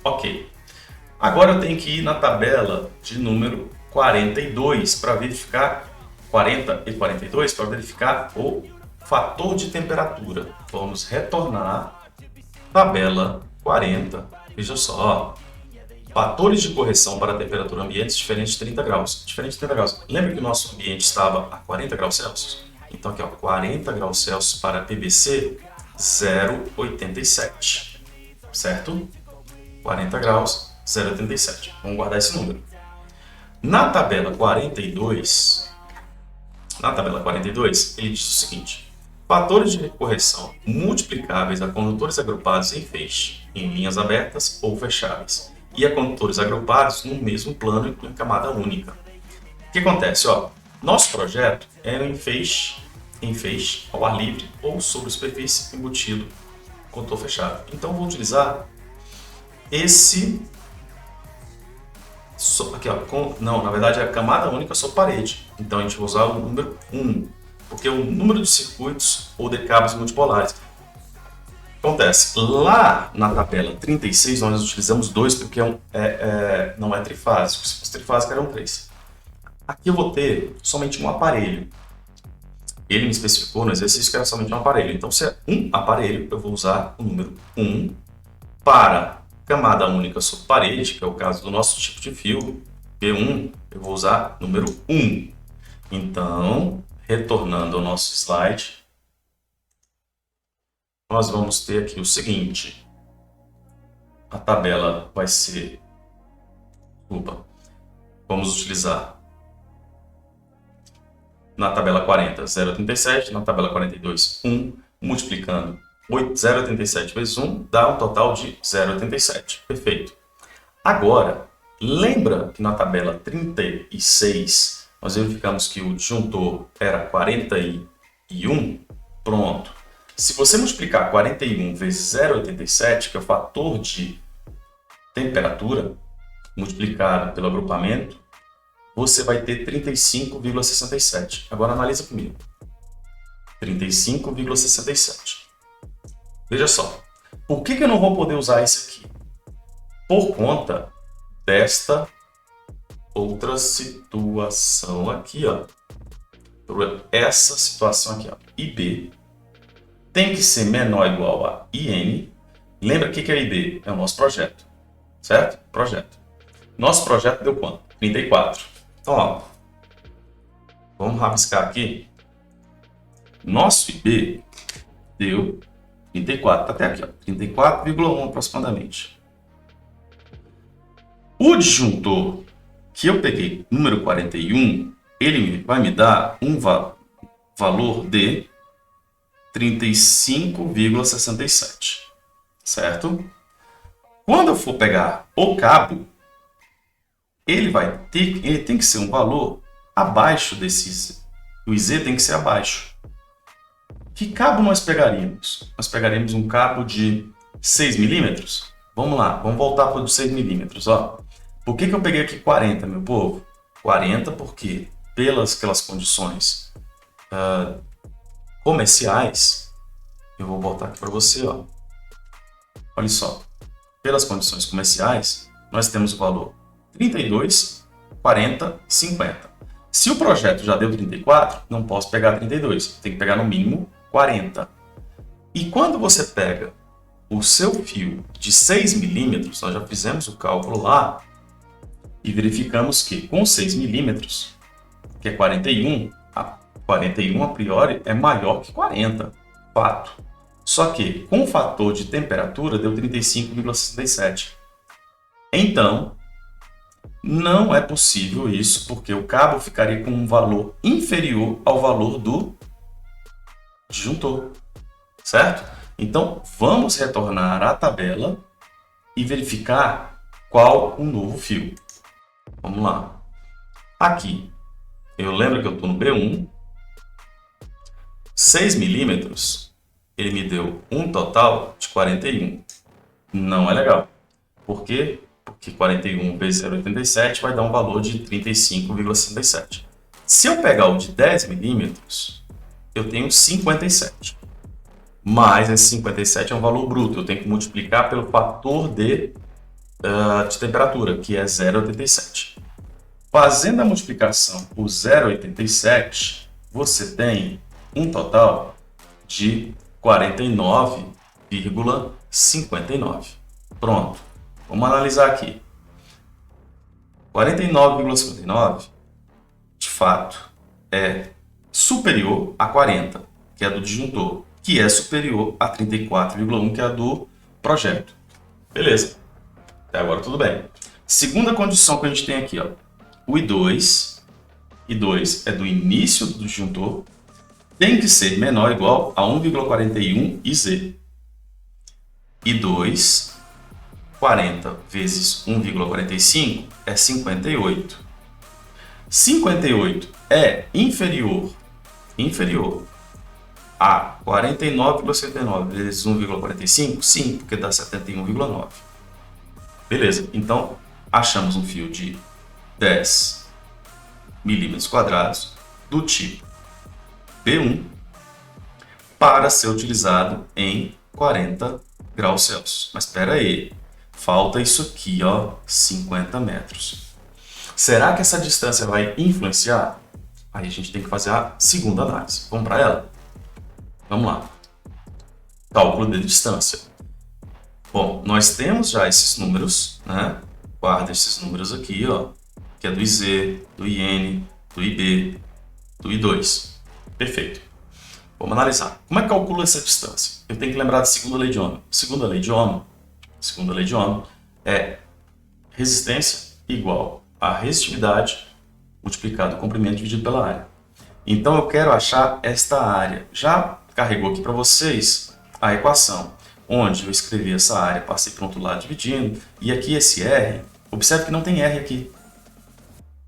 Ok. Agora eu tenho que ir na tabela de número 42 para verificar 40 e 42 para verificar o fator de temperatura. Vamos retornar tabela 40. Veja só, fatores de correção para a temperatura ambiente diferente de 30 graus. Diferente de 30 graus. Lembra que o nosso ambiente estava a 40 graus Celsius? Então aqui, ó, 40 graus Celsius para PVC 0,87, certo? 40 graus, 0,87. Vamos guardar esse número. Na tabela 42, ele diz o seguinte: fatores de correção multiplicáveis a condutores agrupados em feixe, em linhas abertas ou fechadas, e a condutores agrupados no mesmo plano em camada única. O que acontece? Nosso projeto é em feixe, ao ar livre ou sobre superfície embutido, condutor fechado. Então, vou utilizar esse... Aqui, não, na verdade é a camada única sobre parede. Então, a gente vai usar o número 1, porque é o número de circuitos ou de cabos multipolares. Acontece, lá na tabela 36 nós utilizamos 2 porque não é trifásico. Se fosse trifásico eram 3. Aqui eu vou ter somente um aparelho. Ele me especificou no exercício que era somente um aparelho. Então, se é um aparelho, eu vou usar o número 1 para camada única sobre parede, que é o caso do nosso tipo de fio, P1, eu vou usar número 1. Então, retornando ao nosso slide, nós vamos ter aqui o seguinte. A tabela vai ser... Vamos utilizar na tabela 40, 0,87, na tabela 42, 1, multiplicando 0,87 vezes 1, dá um total de 0,87. Perfeito. Agora, lembra que na tabela 36, nós verificamos que o disjuntor era 41? Pronto. Se você multiplicar 41 vezes 0,87, que é o fator de temperatura, multiplicado pelo agrupamento, você vai ter 35,67. Agora analisa comigo. 35,67. Veja só. Por que eu não vou poder usar esse aqui? Por conta desta outra situação aqui, Essa situação aqui, IB tem que ser menor ou igual a IN. Lembra o que é IB? É o nosso projeto, certo? Projeto. Nosso projeto deu quanto? 34. Então, vamos rabiscar aqui. Nosso IB deu 34, até aqui, 34,1 aproximadamente. O disjuntor que eu peguei, número 41, ele vai me dar um valor de 35,67, certo? Quando eu for pegar o cabo, ele tem que ser um valor abaixo desse, o IZ tem que ser abaixo. Que cabo nós pegaríamos? Nós pegaríamos um cabo de 6 milímetros. Vamos lá, vamos voltar para o de 6 milímetros. Por que eu peguei aqui 40, meu povo? 40 porque, pelas aquelas condições comerciais, eu vou botar aqui para você. Olha só, pelas condições comerciais, nós temos o valor 32, 40, 50. Se o projeto já deu 34, não posso pegar 32, tem que pegar no mínimo 40. E quando você pega o seu fio de 6 milímetros, nós já fizemos o cálculo lá e verificamos que com 6 milímetros, que é 41, 41 a priori é maior que 40, fato. Só que com o fator de temperatura deu 35,67. Então, não é possível isso, porque o cabo ficaria com um valor inferior ao valor do disjuntor, certo? Então, vamos retornar à tabela e verificar qual o novo fio. Vamos lá. Aqui, eu lembro que eu estou no B1, 6 milímetros, ele me deu um total de 41. Não é legal. Por quê? Porque 41 vezes 0,87 vai dar um valor de 35,67. Se eu pegar o de 10 milímetros, eu tenho 57. Mas esse 57 é um valor bruto. Eu tenho que multiplicar pelo fator de temperatura, que é 0,87. Fazendo a multiplicação por 0,87, você tem um total de 49,59. Pronto. Vamos analisar aqui. 49,59, de fato, é superior a 40, que é do disjuntor. que é superior a 34,1, que é a do projeto. Beleza. Até agora tudo bem. Segunda condição que a gente tem aqui, ó. O I2 é do início do disjuntor, tem que ser menor ou igual a 1,41 IZ. I2, 40 vezes 1,45 é 58. 58 é inferior a 49,79 vezes 1,45? Sim, porque dá 71,9. Beleza, então achamos um fio de 10 milímetros quadrados do tipo B1 para ser utilizado em 40 graus Celsius. Mas espera aí, falta isso aqui, ó, 50 metros. Será que essa distância vai influenciar? Aí a gente tem que fazer a segunda análise. Vamos para ela? Vamos lá. Cálculo de distância. Bom, nós temos já esses números, né? Guarda esses números aqui, ó, que é do IZ, do IN, do IB, do I2. Perfeito. Vamos analisar. Como é que calcula essa distância? Eu tenho que lembrar da segunda lei de Ohm. Segunda lei de Ohm é resistência igual a resistividade multiplicado o comprimento dividido pela área. Então eu quero achar esta área. Já carregou aqui para vocês a equação, onde eu escrevi essa área, passei para o outro lado dividindo, e aqui esse R, observe que não tem R aqui.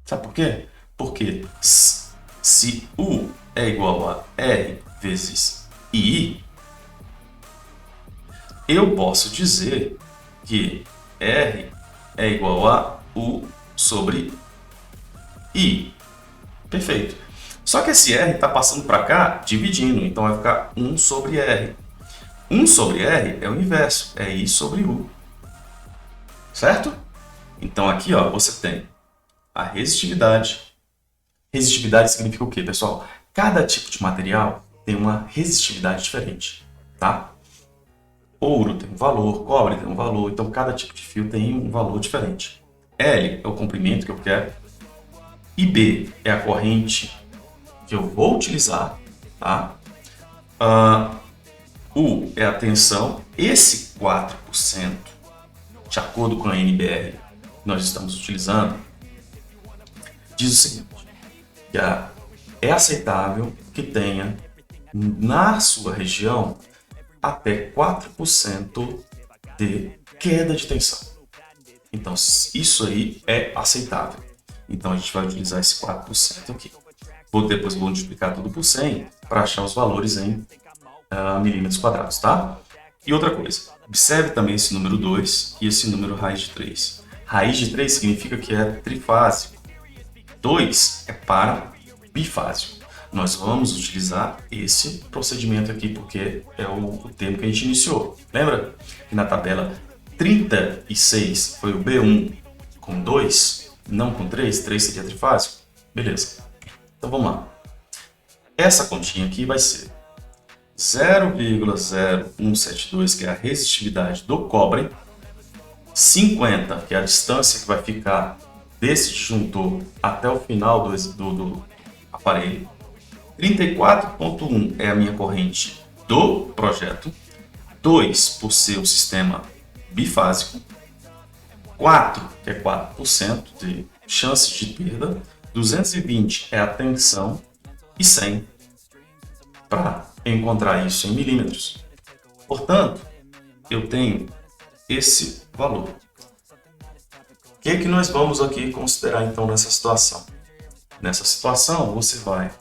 Sabe por quê? Porque se U é igual a R vezes I, eu posso dizer que R é igual a U sobre I. Perfeito. Só que esse R está passando para cá dividindo, então vai ficar 1 sobre R. 1 sobre R é o inverso, é I sobre U. Certo? Então aqui, ó, você tem a resistividade. Resistividade significa o quê, pessoal? Cada tipo de material tem uma resistividade diferente, tá? Ouro tem um valor, cobre tem um valor, então cada tipo de fio tem um valor diferente. L é o comprimento que eu quero. IB é a corrente que eu vou utilizar, tá? U é a tensão. Esse 4%, de acordo com a NBR que nós estamos utilizando, diz o seguinte, que é aceitável que tenha na sua região até 4% de queda de tensão. Então, isso aí é aceitável. Então, a gente vai utilizar esse 4% aqui. Depois vou multiplicar tudo por 100 para achar os valores em milímetros quadrados, tá? E outra coisa, observe também esse número 2 e esse número raiz de 3. Raiz de 3 significa que é trifásico. 2 é para bifásico. Nós vamos utilizar esse procedimento aqui porque é o termo que a gente iniciou. Lembra que na tabela 36 foi o B1 com 2, não com 3, 3 seria trifásico? Beleza. Então vamos lá. Essa continha aqui vai ser 0,0172, que é a resistividade do cobre, 50, que é a distância que vai ficar desse disjuntor até o final do aparelho, 34,1 é a minha corrente do projeto, 2 por ser um sistema bifásico, 4, que é 4% de chances de perda, 220 é a tensão e 100 para encontrar isso em milímetros. Portanto, eu tenho esse valor. O que é que nós vamos aqui considerar então nessa situação? Nessa situação, você vai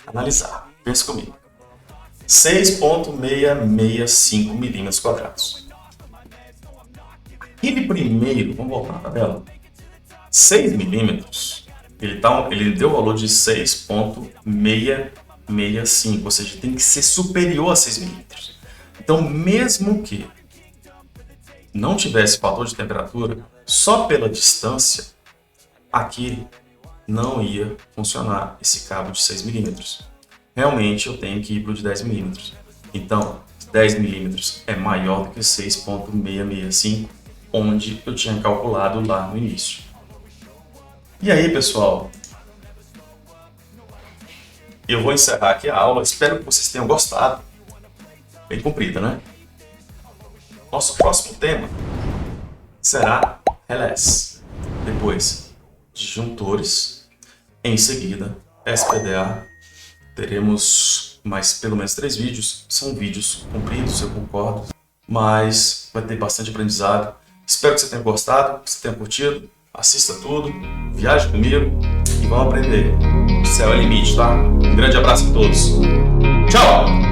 analisar. Pensa comigo. 6,665 milímetros quadrados. Aquele primeiro, vamos voltar na tabela, 6 milímetros, ele deu o valor de 6,665, ou seja, tem que ser superior a 6 milímetros. Então, mesmo que não tivesse fator de temperatura, só pela distância, aqui não ia funcionar esse cabo de 6 milímetros. Realmente eu tenho que ir para o de 10 milímetros. Então, 10 milímetros é maior do que 6,665, onde eu tinha calculado lá no início. E aí, pessoal, eu vou encerrar aqui a aula. Espero que vocês tenham gostado. bem comprida, né? Nosso próximo tema será relés. Depois, disjuntores. Em seguida, SPDA. Teremos mais pelo menos 3 vídeos. São vídeos compridos, eu concordo. Mas vai ter bastante aprendizado. Espero que você tenha gostado, que você tenha curtido. Assista tudo, viaje comigo e vamos aprender. O céu é limite, tá? Um grande abraço a todos. Tchau!